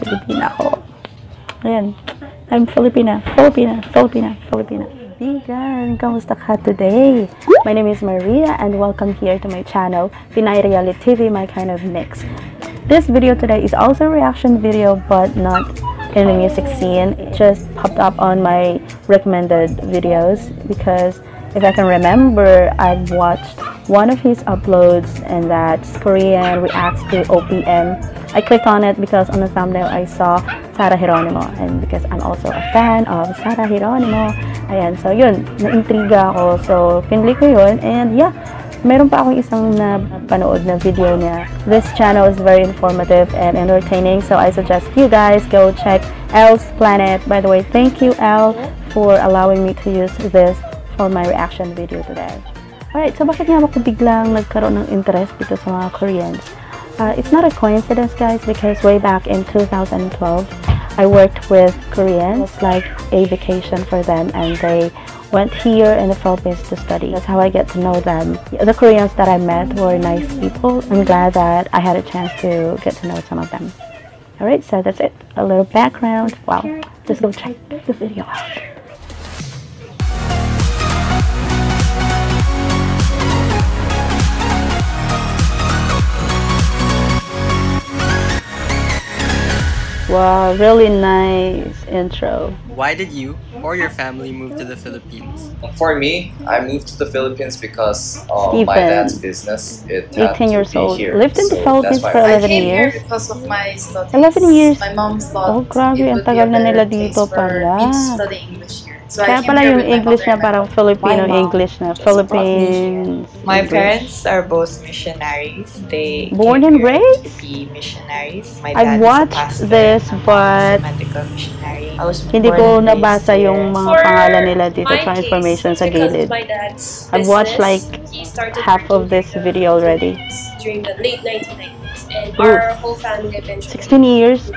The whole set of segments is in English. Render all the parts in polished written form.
Filipina ako. Ayan. I'm Filipina. Kaibigan, kamusta ka today? My name is Maria and welcome here to my channel, Pinay Reality TV, my kind of mix. This video today is also a reaction video but not in the music scene. It just popped up on my recommended videos because if I can remember, I've watched one of his uploads and that's Korean reacts to OPM. I clicked on it because on the thumbnail I saw Sarah Geronimo and because I'm also a fan of Sarah Geronimo. Ayan, so yun, na-intriga ako. So, pinili ko yun and yeah, meron pa akong isang napanood na video niya. This channel is very informative and entertaining, so I suggest you guys go check L's Planet. By the way, thank you L for allowing me to use this for my reaction video today. Alright, so bakit nga ako biglang nagkaroon ng interest dito sa mga Koreans? It's not a coincidence, guys, because way back in 2012, I worked with Koreans. It's like a vacation for them, and they went here in the Philippines to study. That's how I get to know them. The Koreans that I met were nice people. I'm glad that I had a chance to get to know some of them. Alright, so that's it. A little background. Wow. Let's go check the video out. Wow, really nice intro. Why did you or your family move to the Philippines? For me, I moved to the Philippines because my dad's business. It 18 years old. here. Lived in the Philippines for 11 years. Because of my studies. 11 years. My mom thought oh, grabe, ang tagal na nila dito pala. Studying English here. So kaya pala yung English na parang Filipino English na Philippines. My parents are both missionaries. They born and raised to be missionaries. My I've dad watched is a pastor, this, but medical missionary. I was hindi ko born and nabasa raised yung mga pangalan nila dito sa information sa gilid. I've watched like half of this video already. During the late 1990s, and our whole family eventually 16 years.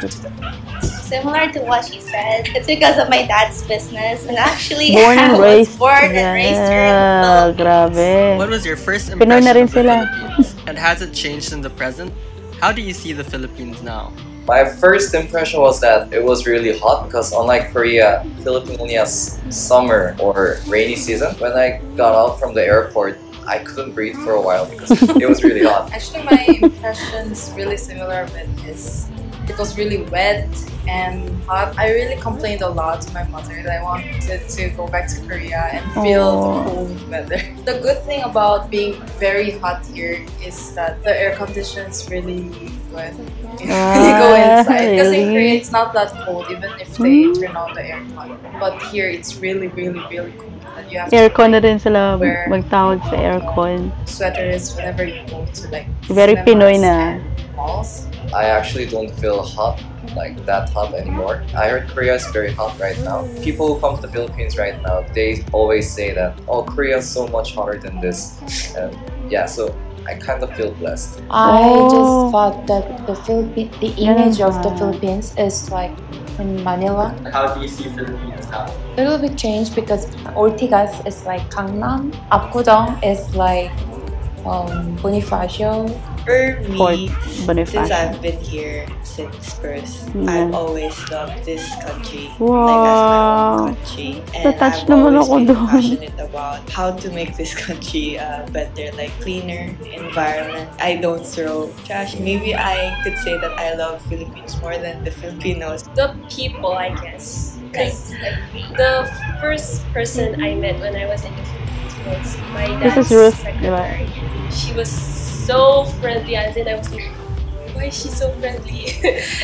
Similar to what she said, it's because of my dad's business, and actually born and I raised. was born and raised here in the Philippines. Grabe. What was your first Pinoy impression na rin of the sila. Philippines? And has it changed in the present? How do you see the Philippines now? My first impression was that it was really hot because unlike Korea, Philippines only has summer or rainy season. When I got out from the airport, I couldn't breathe for a while because it was really hot. Actually, my impression is really similar with his. It was really wet and hot. I really complained a lot to my mother that I wanted to go back to Korea and feel the cold weather. The good thing about being very hot here is that the air condition is really good. When you go inside. Because in Korea it's not that cold even if they turn on the aircon. But here it's really cold. And you have aircon na rin sila magtawag sa aircon. Sweaters whenever you go to like very Pinoy na. Malls. I actually don't feel hot, like that hot anymore. I heard Korea is very hot right now. People who come to the Philippines right now, they always say that, oh, Korea is so much hotter than this. And yeah, so I kind of feel blessed. I just thought that the image of the Philippines is like in Manila. How do you see Philippines now? A little bit changed because Ortigas is like Gangnam, Apgujeong is like Bonifacio. For me, Bonifacio. since I've been here since birth, I've always loved this country, wow. like as my own country. And Natouch I've naman always ako been doon. passionate about how to make this country better, like cleaner environment. I don't throw trash. Maybe I could say that I love Philippines more than the Filipinos. the people, I guess. Because the first person I met when I was in the Philippines was my dad's secretary. She was so friendly, as in I was like, why is she so friendly?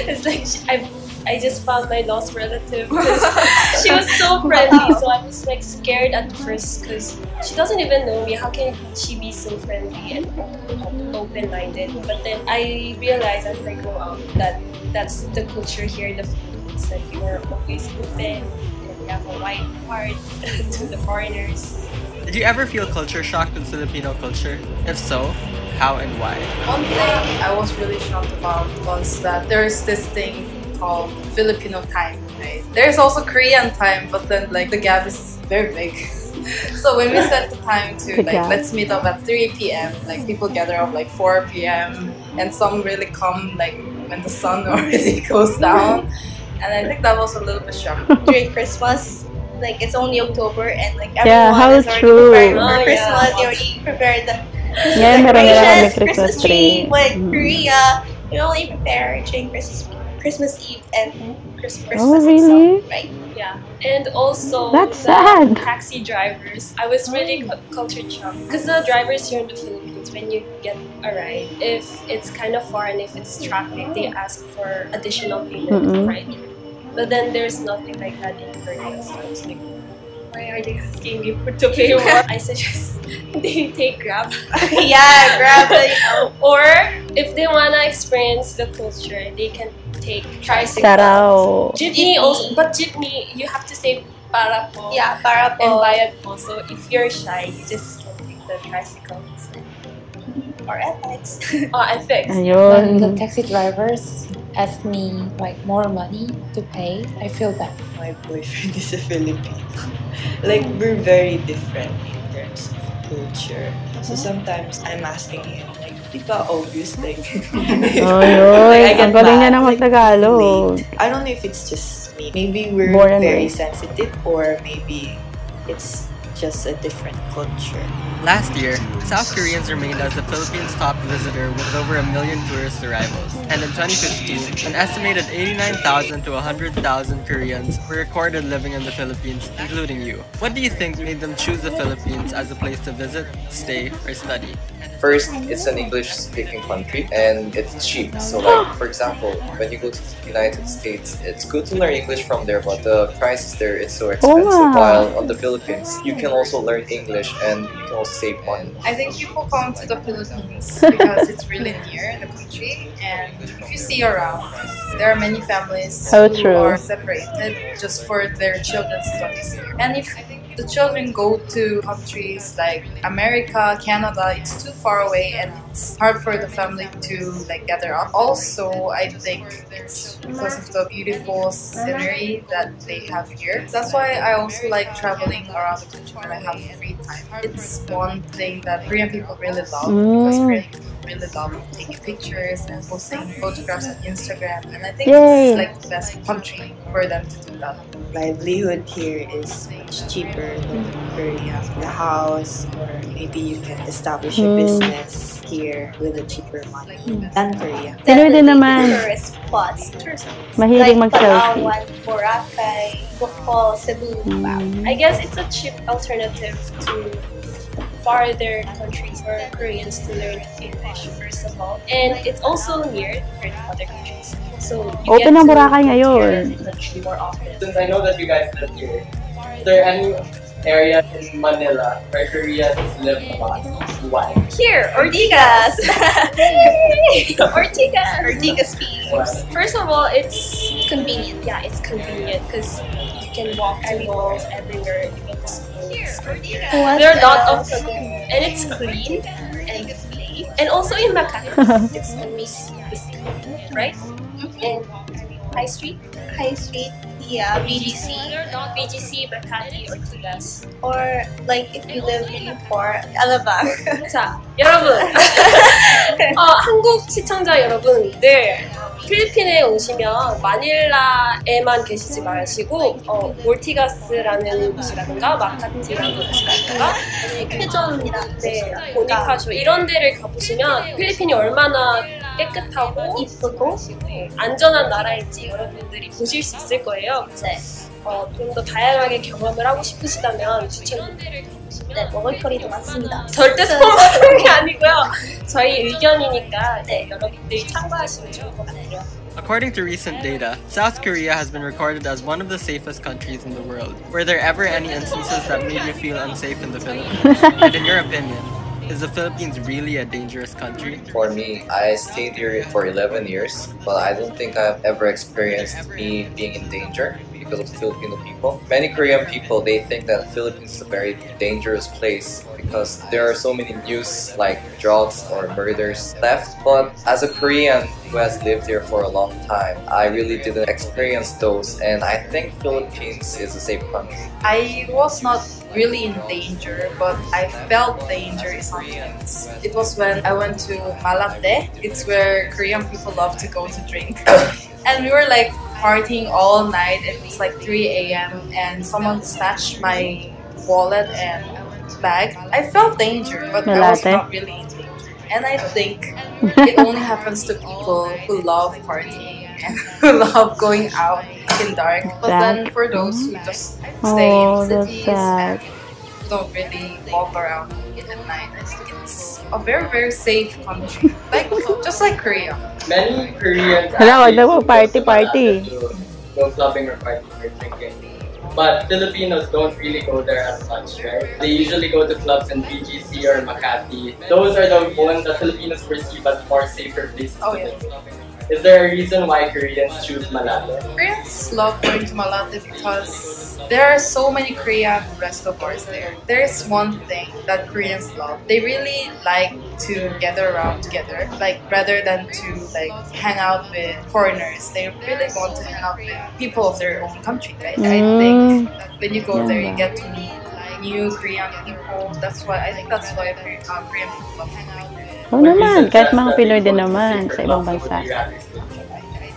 It's like I just found my lost relative because she was so friendly. So I was like scared at first because she doesn't even know me. How can she be so friendly and open-minded? But then I realized as I grow up that that's the culture here in the Philippines, that you are always open and you have a wide heart to the foreigners. Did you ever feel culture shocked with Filipino culture? If so, how and why? One thing I was really shocked about was that there's this thing called Filipino time, right? There's also Korean time, but then like the gap is very big. So when we set the time to like let's meet up at 3 p.m. like people gather up like 4 p.m. and some really come like when the sun already goes down, and I think that was a little bit shocking. During Christmas, like it's only October and like everyone Yeah, how is already true. preparing for Oh, Christmas. yeah. They already prepared the Christmas Yeah, meron nila kami decorations, Christmas tree. Like Mhm. Korea, you only prepare during Christmas Eve and Christmas Oh, really? itself, right? Yeah, and also That's the sad. taxi drivers. I was really culture shocked because the drivers here in the Philippines, when you get a ride, if it's kind of far and if it's traffic, they ask for additional payment to ride. But then there's nothing like that in Korea, so I was like, why are they asking me to pay more? I suggest they take Grab. Yeah, grab it, you know. Or if they wanna experience the culture, they can take tricycle. Sarao. Jeepney also, but jeepney you have to say para po. Yeah, para And po. bayad po. So if you're shy, you just can take the tricycle instead. Or FX. Oh, FX. When the Ayun. taxi drivers ask me like more money to pay, I feel bad. My boyfriend is a Filipino. Like we're very different in terms of culture. So sometimes I'm asking him like, di ba obvious like Ayun. like, I get Ang galing niya mad, na like, mag-Tagalog. really. I don't know if it's just me. Maybe we're Born and very raised. sensitive or maybe it's just a different culture. Last year, South Koreans remained as the Philippines' top visitor with over 1 million tourist arrivals. And in 2015, an estimated 89,000 to 100,000 Koreans were recorded living in the Philippines, including you. What do you think made them choose the Philippines as a place to visit, stay, or study? First, it's an English-speaking country and it's cheap. So like, for example, when you go to the United States, it's good to learn English from there, but the prices there, it's so expensive. wow. While on the Philippines, you can also learn English and you can also save money. I think people come to the Philippines because it's really near the country, and if you see around, there are many families So who true. are separated just for their children's studies here. And if the children go to countries like America, Canada, it's too far away and it's hard for the family to like gather up. Also, I think it's because of the beautiful scenery that they have here. That's why I also like traveling around the country when I have free time. It's one thing that Korean people really love because Korean people really love taking pictures and posting photographs on Instagram, and I think Yay. it's like the best country for them to do that. Livelihood here is much cheaper than Korea. The house, or maybe you can establish a business here with a cheaper money than Korea. Pinoy din naman. Tourist spots. Mahilig Like mag-selfie. Palawan, Boracay, Bohol, Cebu. Wow. I guess it's a cheap alternative to farther countries for Koreans to learn English, first of all. And it's also near compared to other countries. So you Open get ang to Boracay hear ngayon. the country more often. Since I know that you guys live here, is there any area in Manila where Koreans live a lot? Why? Here, Ortigas. Ortigas. Ortigas Beach. First of all, it's convenient. Yeah, it's convenient because you can walk to malls everywhere, even the schools. There are a lot of and it's clean and also in Makati, it's always busy, right? And High Street, Yeah, BGC. BGC, Makati, Ortigas. Or like if you live in Port, Alabang. 자, 여러분, 한국 시청자 여러분들, 필리핀에 오시면 마닐라에만 계시지 마시고 몰티가스라는 곳이라든가 마카티라는 곳이라든가 쾌전이라는 네, 곳이라든가. 보니카쇼 이런 데를 가보시면 필리핀이 얼마나 깨끗하고 이쁘고 안전한 나라일지 여러분들이 보실 수 있을 거예요. 네. 좀 더 다양하게 경험을 하고 싶으시다면 추천드립니다. 네, 먹을거리도 많습니다. 절대 스폰하는 게 아니고요. 저희 의견이니까 여러분들이 참고하시면 좋을 것 같아요. According to recent data, South Korea has been recorded as one of the safest countries in the world. Were there ever any instances that made you feel unsafe in the Philippines? And in your opinion, is the Philippines really a dangerous country? For me, I stayed here for 11 years, but I don't think I've ever experienced me being in danger because of Filipino people. Many Korean people, they think that Philippines is a very dangerous place because there are so many news like drugs or murders, theft. But as a Korean who has lived here for a long time, I really didn't experience those, and I think Philippines is a safe country. I was not really in danger, but I felt danger sometimes. It was when I went to Malate. It's where Korean people love to go to drink. And we were like partying all night. It was like 3 a.m. and someone snatched my wallet and bag. I felt danger, but I was not really in danger. And I think it only happens to people who love partying and who love going out in dark. But then for those who just stay in cities and don't really walk around at night, I think it's a very, very safe country. Like just like Korea. Many Koreans party. Go clubbing or partying or drinking. But Filipinos don't really go there as much, right? They usually go to clubs in BGC or Makati. Those are the ones that Filipinos perceive as more safer places to live. Is there a reason why Koreans choose Malate? Koreans love going to Malate because there are so many Korean resto bars there. There's one thing that Koreans love. They really like to gather around together, like rather than to like hang out with foreigners. They really want to hang out with people of their own country. Right? I think when you go there, you get to meet new Korean people. That's why I think that's why Korean people love going there. Oo naman, kahit mga Pinoy din naman sa ibang bansa.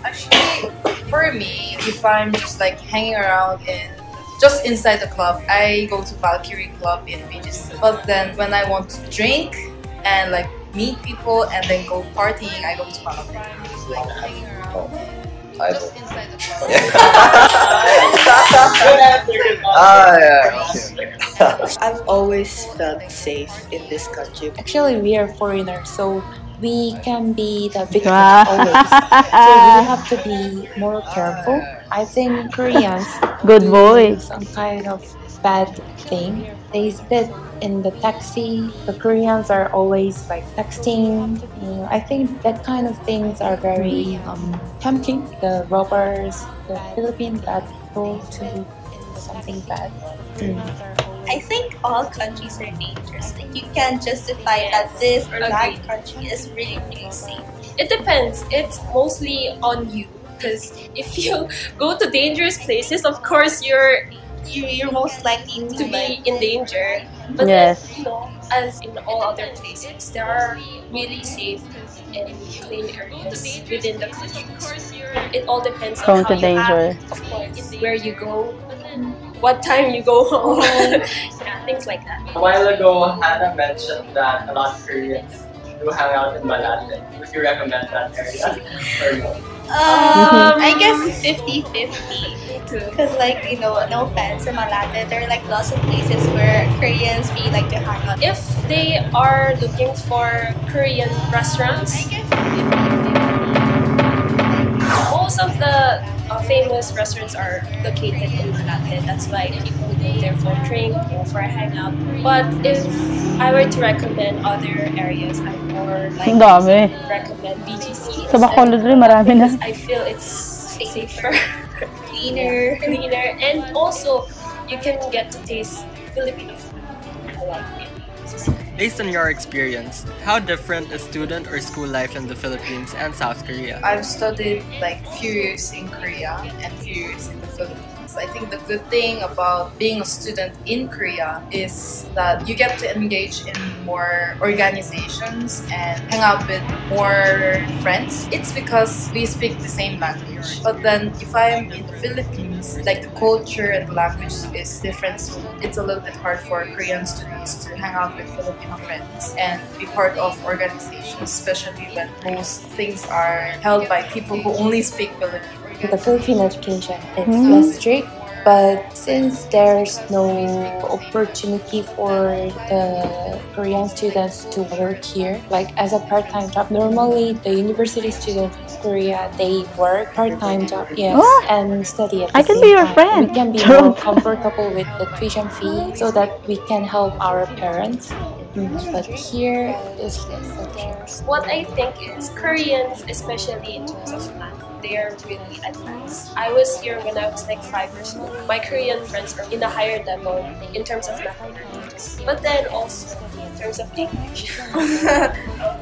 Actually, for me, if I'm just like hanging around just inside the club, I go to Valkyrie Club in BGC. But then when I want to drink and like meet people and then go partying, I go to Malate. Like hanging around. I don't. I've always felt safe in this country. Actually, we are foreigners, so we can be the victim always. So we have to be more careful. I think Koreans do some kind of bad thing. They spit in the taxi. The Koreans are always like texting. I think that kind of things are very tempting. The robbers, the Philippine bad people to do something bad. I think all countries are dangerous. Like you can't justify that this or that country is really, really safe. It depends. It's mostly on you. Because if you go to dangerous places, of course you're most likely to be in danger. But then, as in all other places, there are really safe and clean areas within the country. It all depends on how you act, of course, where you go, what time you go home, things like that. A while ago, Hannah mentioned that a lot of Koreans do hang out in Malate. Would you recommend that area or no? I guess 50-50. Because like, no offense in Malate, there are like lots of places where Koreans really like to hang out. If they are looking for Korean restaurants, most of the famous restaurants are located in Malate. That's why people go there for a drink or for a hangout. But if I were to recommend other areas, I more like recommend BGC. Sa Bacolod rin marami na. I feel it's safer, cleaner, and also you can get to taste Filipino food a lot. Based on your experience, how different is student or school life in the Philippines and South Korea? I've studied like few years in Korea and few years in the Philippines. I think the good thing about being a student in Korea is that you get to engage in more organizations and hang out with more friends. It's because we speak the same language. But then if I'm in the Philippines, like the culture and the language is different, so it's a little bit hard for Korean students to hang out with Filipino friends and be part of organizations, especially when most things are held by people who only speak Filipino. The Philippine education is less strict, but since there's no opportunity for the Korean students to work here, like as a part-time job, normally the university students in Korea, they work part-time job, and study at the same time. be your friend. We can be more comfortable with the tuition fee so that we can help our parents. But here is less. What I think is Koreans, especially in terms of language, they are really advanced. I was here when I was like 5 years old. My Korean friends are in a higher level in terms of mathematics, but then also in terms of English.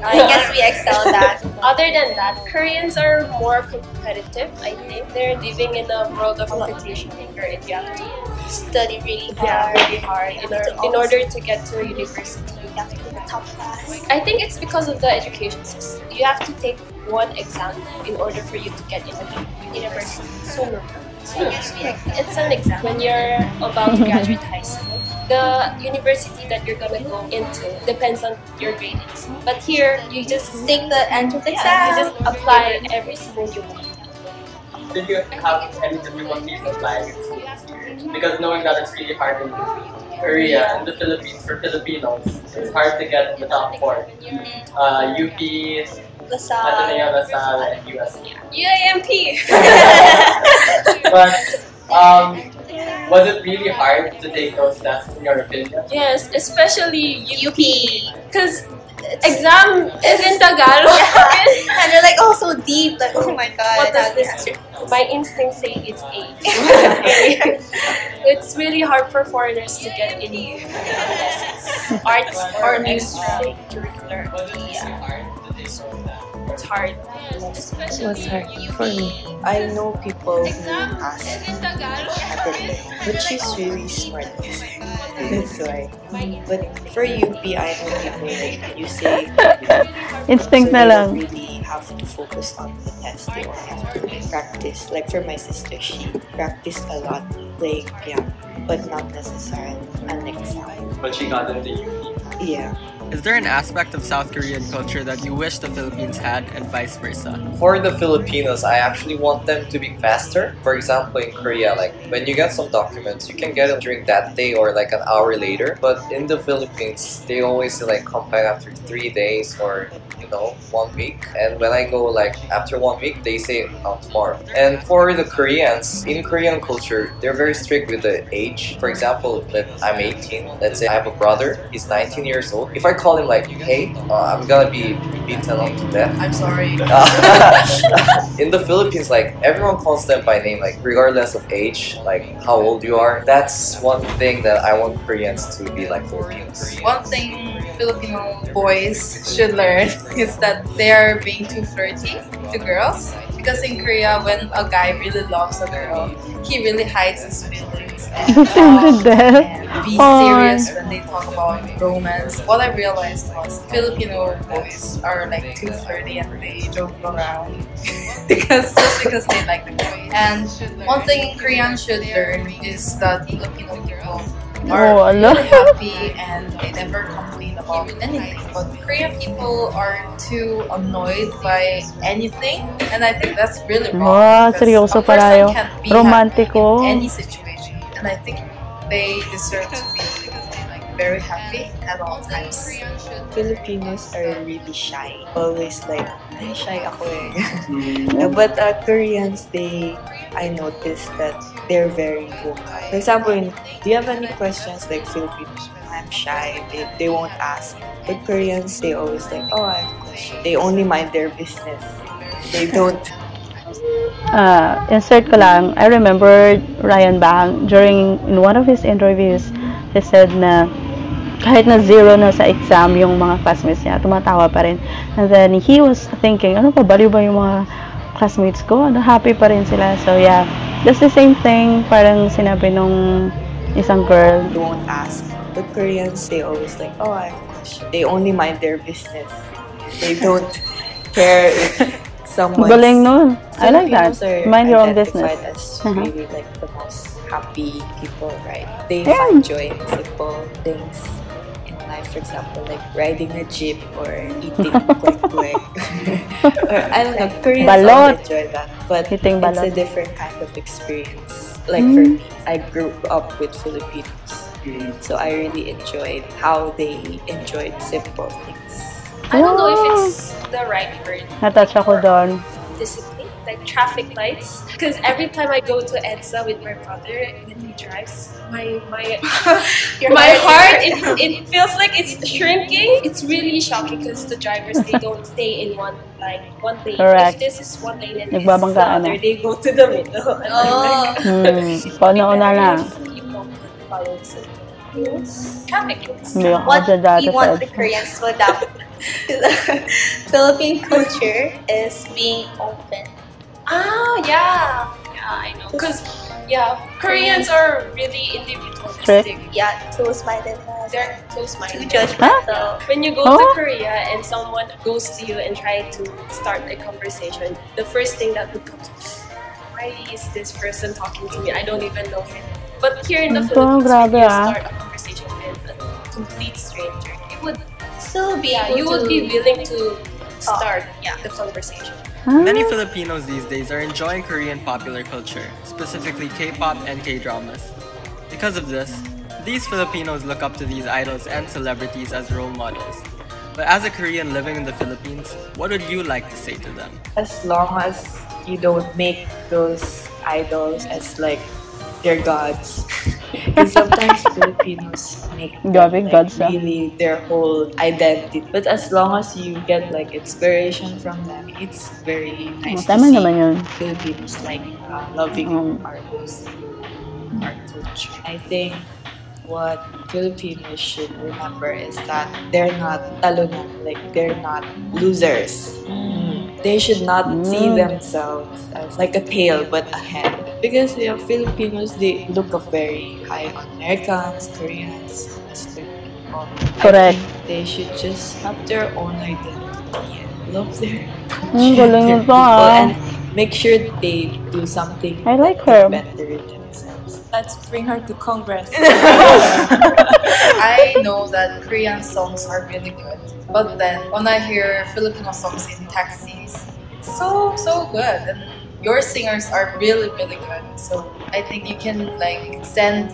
I guess we excel that. Other than that, Koreans are more competitive, I think. They're living in a world of competition wherein you have to Study really yeah, hard. really hard in order to get to university. You have to be the top class. I think it's because of the education system. You have to take one exam in order for you to get into the university. Sooner. It's an exam. When you're about to graduate high school, the university that you're gonna go into depends on your gradings. But here, you just Take the entrance you exam. just apply every school you want. Did you have any difficulties applying in school? Because knowing that it's really hard in Korea and the Philippines, for Filipinos, it's hard to get in the top 4. UP, LaSalle. Ateneo, LaSalle, and USC. UAMP! But was it really hard to take those tests in your opinion? Yes, especially UP. Because exam is in Tagalog. And you're like, oh, so deep. Like, oh my god. What does this do? My instincts say it's A. It's really hard for foreigners to get in unless it's arts or extracurricular. It's hard. It was hard for me. I know people who ask Ate, but she's really smart. That's why. But for UP, I know people like you say Instinct so na they lang. don't really have to focus on the test. They only have to practice. Like for my sister, she practiced a lot playing piano, but not necessarily an exam. But she got into UP. Yeah. Is there an aspect of South Korean culture that you wish the Philippines had and vice versa? For the Filipinos, I actually want them to be faster. For example, in Korea, like when you get some documents, you can get them during that day or like an hour later. But in the Philippines, they always say like come back after 3 days or 1 week. And when I go like after 1 week, they say tomorrow. And for the Koreans, in Korean culture, they're very strict with the age. For example, that I'm 18. Let's say I have a brother. He's 19 years old. If I call him like, hey, I'm gonna be beaten up to death. I'm sorry. In the Philippines, like everyone calls them by name, like regardless of age, like how old you are. That's one thing that I want Koreans to be like Filipinos. One thing Filipino boys should learn is that they are being too flirty to girls. Because in Korea, when a guy really loves a girl, he really hides his feelings and be serious when they talk about romance. What I realized was Filipino boys are like too flirty and they joke around just because they like the boy. And one thing Korean should learn is that Filipino people are really happy and they never complain about anything. But Korean people are too annoyed by anything, and I think that's really wrong. Seryoso A person pala can be romantiko. happy in any situation, and I think they deserve to be very happy at all times. Filipinos are really shy. Always like, ay, shy ako eh. But Koreans, I noticed that they're very vocal. For example, do you have any questions like Filipinos? I'm shy. They won't ask. But Koreans, they always like, oh, I have a question. They only mind their business. They don't. Insert ko lang, I remember Ryan Bang, in one of his interviews, he said na kahit na 0 na sa exam yung mga classmates niya, tumatawa pa rin. And then he was thinking, ano pa, baliw ba yung mga classmates ko? Ano, happy pa rin sila. So yeah, that's the same thing parang sinabi nung isang girl. They won't ask. But Koreans, they always like, oh, I have a question. They only mind their business. They don't care if someone's... Galing nun. I like that. Mind your own business. As really like the most happy people, right? They find joy in simple things. For example, like riding a jeep or eating kwek-kwek. Or I don't know, Koreans all enjoy that, but it's a different kind of experience. Like for me, I grew up with Filipinos, so I really enjoyed how they enjoyed simple things. I don't know if it's the right word. Natouch ako doon. Discipline. like traffic lights. Because every time I go to EDSA with my brother when he drives, my heart it feels like it's shrinking. It's really shocking because the drivers, they don't stay in one lane. Correct. If this is one lane and this is the other, they go to the middle. Pauna na. People follow traffic rules. What we want the Koreans to adapt to the Philippine culture is being open. Yeah, I know. Because Koreans are really individualistic. Yeah, close-mindedness. They're close-minded. Too judgmental. When you go to Korea and someone goes to you and try to start a conversation, the first thing that would come to me, why is this person talking to me? I don't even know him. But here in the Philippines, when you start a conversation with a complete stranger, you would still be you would be willing to start the conversation. Many Filipinos these days are enjoying Korean popular culture, specifically K-pop and K-dramas. Because of this, these Filipinos look up to these idols and celebrities as role models. But as a Korean living in the Philippines, what would you like to say to them? As long as you don't make those idols as like their gods. Because sometimes Filipinos make really their whole identity. But as long as you get like inspiration from them, it's very nice to see Filipinos like loving our culture. I think what Filipinos should remember is that they're not talunan, like they're not losers. They should not see themselves as like a tail but a head. Because Filipinos, they look up very high on Americans, Koreans, Western people. Correct. I think they should just have their own identity and love their culture, people, and make sure they do something better themselves. Let's bring her to Congress. I know that Korean songs are really good, but then when I hear Filipino songs in taxis, it's so good, and your singers are really good. So I think you can like send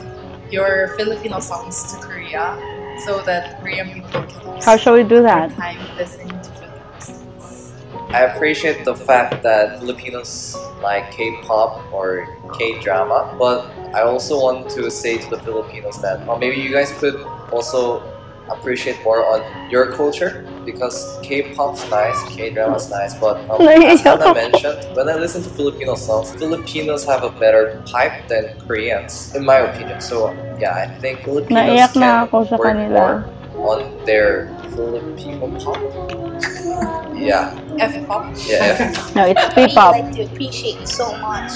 your Filipino songs to Korea so that Korean people can. How shall we do that? Time listening to Filipino songs. I appreciate the fact that Filipinos like K-pop or K-drama, but I also want to say to the Filipinos that maybe you guys could also appreciate more on your culture, because K-pop's nice, K-drama's nice, but as Hannah mentioned, when I listen to Filipino songs, Filipinos have a better pipe than Koreans, in my opinion. So yeah, I think Filipinos can work more on their Filipino pop. F-pop. No, it's I Kpop. like to appreciate so much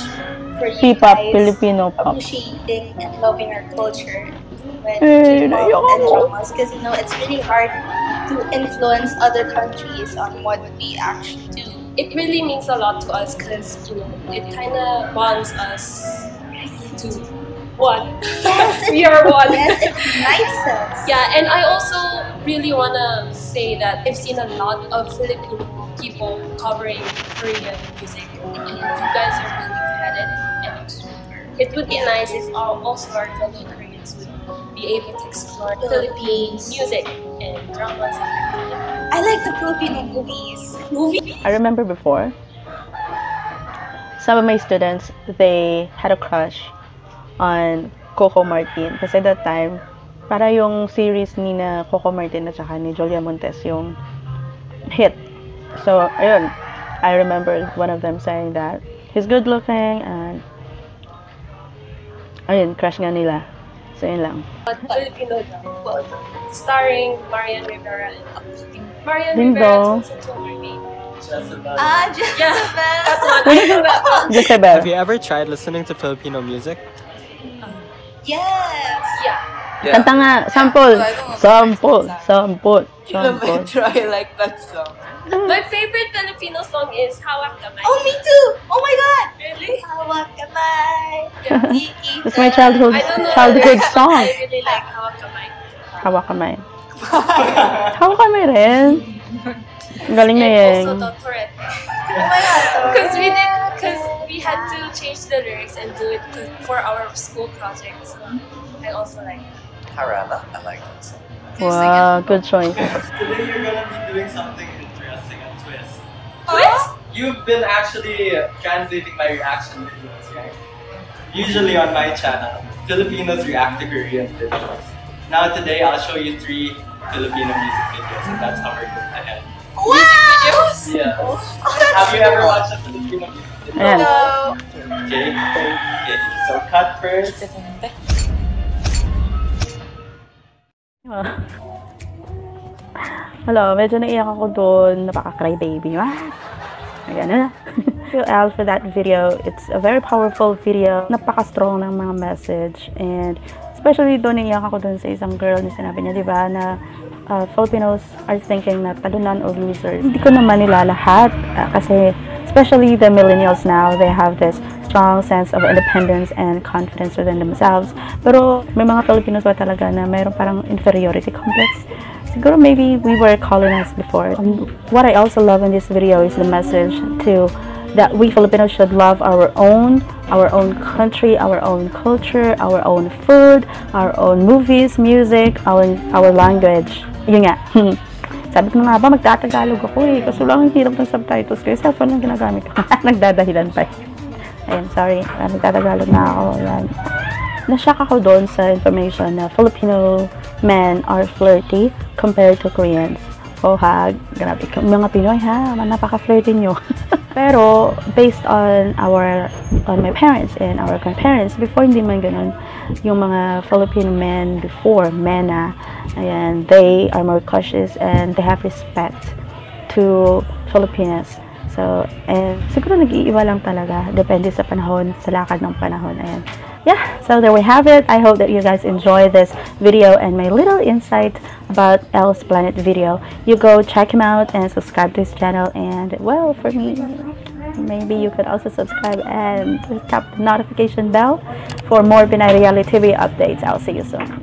for you Kpop, guys Filipino pop. appreciating and loving our culture with K-pop and dramas, because it's really hard to influence other countries on what we actually do. It really means a lot to us because it kind of bonds us to one. Yes, we are one. Yes, it unites us. Yeah, and I also really want to say that I've seen a lot of Filipino people covering Korean music, and you guys are really good at it. And it would be nice if also our fellow Koreans would be able to explore Philippines music and dramas. I like the Filipino movies. I remember before, some of my students, they had a crush on Coco Martin. Kasi that time, para yung series ni na Coco Martin at saka ni Julia Montes yung hit. So, ayun, I remember one of them saying that he's good looking and ayun, crush nga nila. So, yun lang. But Filipino drama, starring Marian Rivera and Marian Ding Rivera dong. and Susan Mermaid. Jezebel. Have you ever tried listening to Filipino music? Yes. Yeah. Kanta nga, sample. Sample. I like that song. My favorite Filipino song is Hawak Kamay. Oh, me too. Oh my God. Really? Hawak kamay. It's my childhood song. I really like Hawak Kamay. Hawak kamay. Hawak kamay rin. Ang galing na And yan. also Doctorate. Oh my God. Because we had to change the lyrics and do it for our school projects. I also like it. Harana, I like that song. Wow, good choice. Today you're gonna be doing something interesting, a twist. Twist? you've been actually translating my reaction videos, right? Usually on my channel, Filipinos react to Korean videos. Now today, I'll show you 3 Filipino music videos, and that's how we're going ahead. Wow! Music videos? Yes. Oh, Have you ever watched a Filipino music video? No. Okay. So cut first. Hello, medyo naiyak ako doon. Napaka-cry baby. Ayan na. Al for that video. It's a very powerful video. Napaka-strong ng mga message. And especially doon naiyak ako doon sa isang girl na sinabi niya, di ba, na Filipinos are thinking na talunan or losers. Hindi ko naman nila lahat kasi especially the millennials now, they have this strong sense of independence and confidence within themselves. Pero may mga Filipinos ba talaga na mayroon parang inferiority complex? Siguro maybe we were colonized before. What I also love in this video is the message to that we Filipinos should love our own country, our own culture, our own food, our own movies, music, our language. Yun nga. Sabi ko nga ba, magtatagalog ako eh. Kaso lang ang hirap ng subtitles ko. Yung cellphone lang ginagamit ko. Nagdadahilan pa. Ayun, sorry. Nagtatagalog na ako. Ayan. Na-shock ako doon sa information na Filipino men are flirty compared to Koreans. Oh ha, grabe. Mga Pinoy ha, napaka-flirty nyo. Pero, based on my parents and our grandparents, before hindi man ganun, yung mga Filipino men before, mena, ayan, they are more cautious and they have respect to Filipinos. So, and siguro nag-iiba lang talaga, depende sa panahon, sa lakad ng panahon, ayan. Yeah, so there we have it. I hope that you guys enjoy this video and my little insight about Elle's Planet video. You go check him out and subscribe to his channel, and well, for me, maybe you could also subscribe and tap the notification bell for more Pinay Reality TV updates. I'll see you soon.